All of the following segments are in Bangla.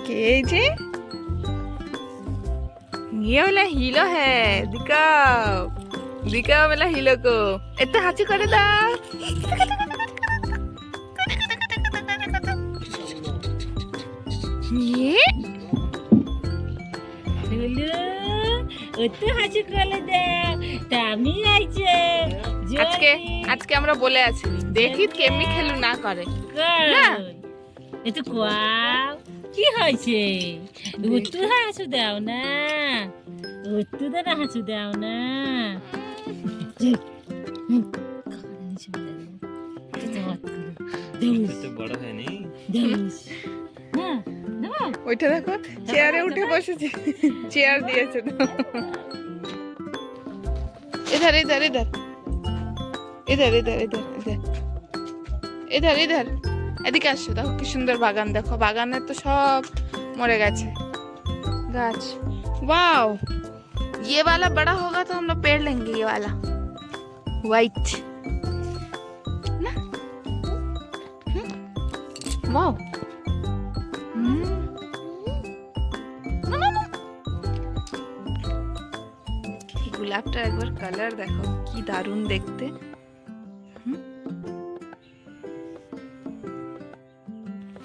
के जे ये वाला हीरो है, दिखाओ दिखाओ वाला हीरो को। इतना हाथी करे दाओ। ये আজকে আমরা বলে আছি দেখি কেমনি খেলু না করে না। এতো কোয়াও কি হয়েছে? উত্তু হাসু দাও না, উত্তু দানা হাসু দাও না। বড় হয়নি। ওইটা দেখো চেয়ারে উঠে বসেছে, চেয়ার দিয়েছে তো। इधर इधर इधर इधर इधर इधर इधर इधर इधर এদিকে আসো। দেখো কি সুন্দর বাগান, দেখো বাগানে তো সব মরে গেছে গাছ। वाओ, ये वाला बड़ा होगा तो हम लोग पेड़ लेंगे, ये वाला वाइट ना। वाओ, গোলাপটার একবার কালার দেখো কি দারুণ দেখতে।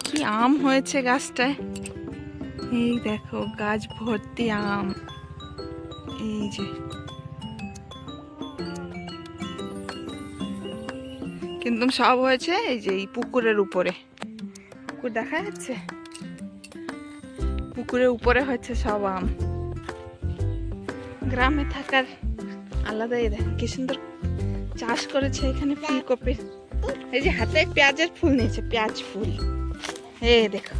কি আম হয়েছে গাছটায়, এই দেখো গাছ ভর্তি আম। এই যে কিন্তু সব হয়েছে এই যে এই পুকুরের উপরে। পুকুর দেখা যাচ্ছে, পুকুরের উপরে হচ্ছে সব আম। গ্রামে থাকার আলাদাই দেখেন কি সুন্দর চাষ করেছে এখানে ফুলকপির। এই যে হাতে পেঁয়াজের ফুল নিয়েছে, পেঁয়াজ ফুল। এই দেখো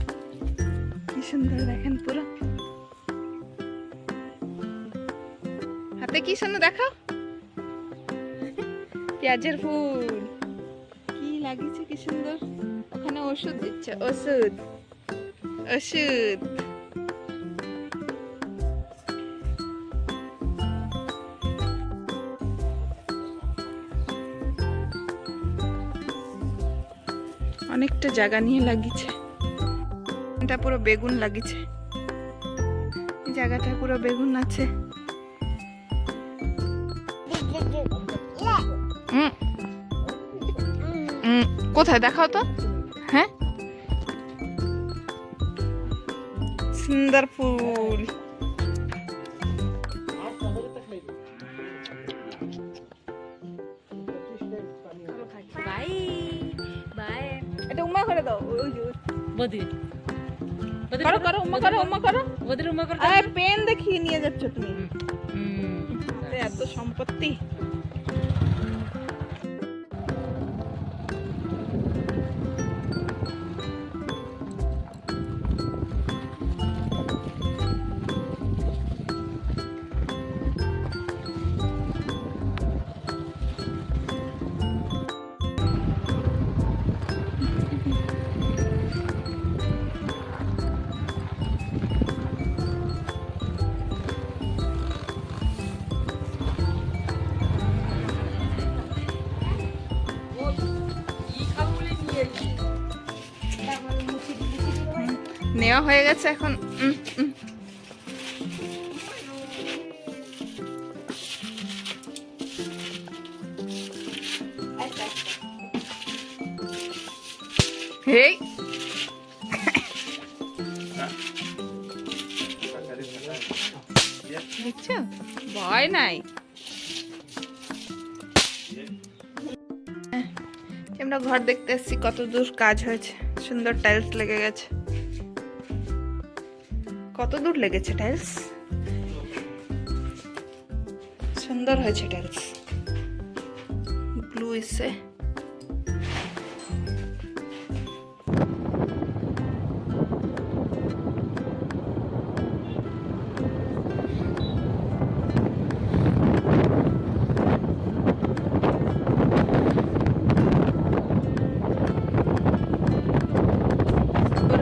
কি সুন্দর দেখেন পুরো হাতে কি সুন্দর দেখো পেঁয়াজের ফুল কি লাগিয়েছে কি সুন্দর। ওখানে ওষুধ দিচ্ছে, ওষুধ ওষুধ। অনেকটা জায়গা নিয়ে লাগিয়েছে, এটা পুরো বেগুন লাগিয়েছে। এই জায়গাটা পুরো বেগুন আছে। কোথায় দেখাও তো। হ্যাঁ, সুন্দর ফুল। এটা উম্মা করে দাও। বদি করো করো উম্মা করো, উম্মা করো। বদির উমা করতে আরে পেন দেখিয়ে নিয়ে যাচ্ছ তুমি, এত সম্পত্তি। নেওয়া হয়ে গেছে এখন। হেই দেখছো, ভয় নাই। আমরা ঘর দেখতে এসেছি, কত দূর কাজ হয়েছে, সুন্দর টাইলস লেগে গেছে। কত দূর লেগেছে টাইলস, সুন্দর হয়েছে টাইলস। ব্লু ইসে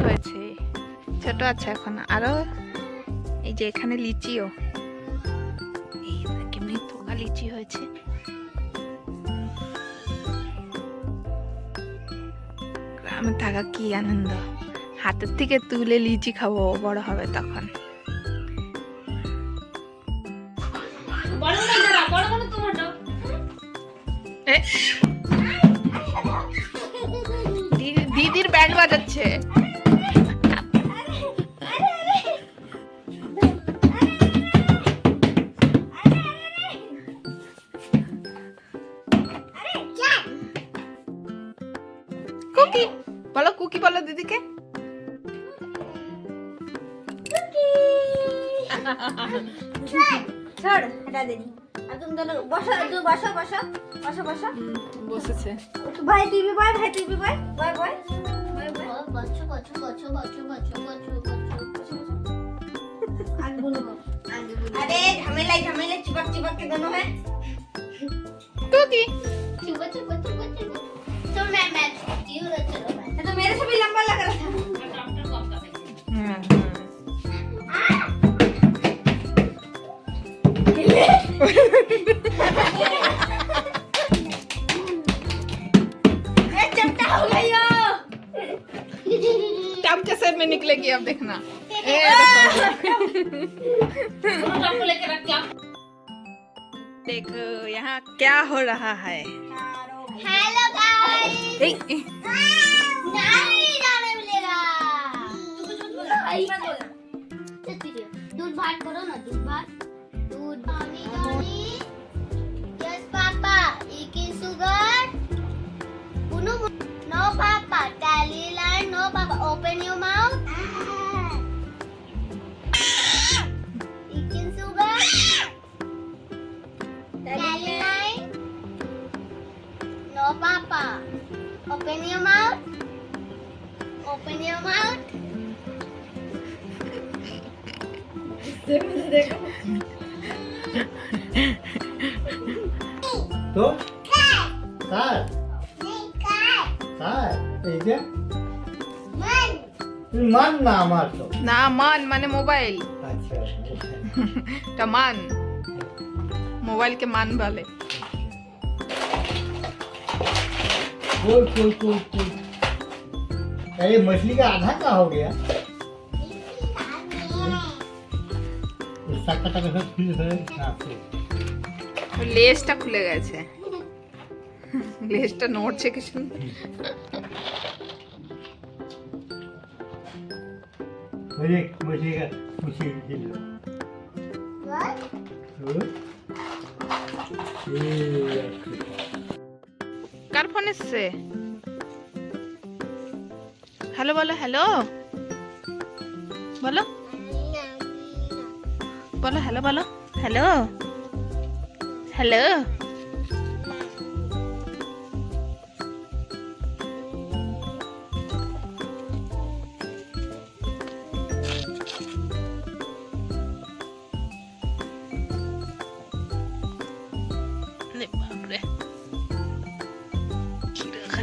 হয়েছে, ছোট আছে এখন আরো। এই যে এখানে লিচিও, এই কেমনি থোকা লিচি হয়েছে। গ্রামে থাকা কি আনন্দ, হাতের থেকে তুলে লিচি খাবো, বড় হবে তখন। এ, দিদির ব্যান্ড বাজাচ্ছে। কুকি বলো, কুকি বলো দিদিকে। छोड़ हटा दे दी। अब तुम दोनों बसो, जो बसो बसो बसो बसो। বসেছে। तो भाई तू भी बाय, भाई तू भी bye, bye bye bye bye. बच्चो बच्चो बच्चो बच्चो बच्चो बच्चो बच्चो आगे बोलो, आगे बोलो। अरे झमेला झमेला चिपक चिपक के दोनों है। কুকি चुप चुप चुप चुप तो मैं चलो मैं ये तो मेरे से भी लंबा लग रहा था। ये चमटा हो गई हो। टब के सर में निकलेगी अब देखना। ए, देखो यहाँ क्या हो रहा है। हेलो गाइस ए, ए, नहीं जाने मिलेगा दूध भात करो ना, दूध भात, दूध mummy yes papa eating sugar Unu no papa tally line no papa open your mouth eating sugar tally line no papa open your mouth open your mouth তো কার কার এই যে তুমি মান না আমার তো না মান মানে মোবাইল, আচ্ছা টা মান, मोबाइल के मान वाले। कोई कोई कोई कोई अरे मछली का आधा का हो गया इसका कटा कैसे फिर है লেজটা খুলে গেছে, লেজটা নড়ছে কি সুন্দর। अरे मछली का कुछ हिल কার ফোন এসছে? হ্যালো বলো, হ্যালো বলো, বলো হ্যালো বলো, হ্যালো হ্যালো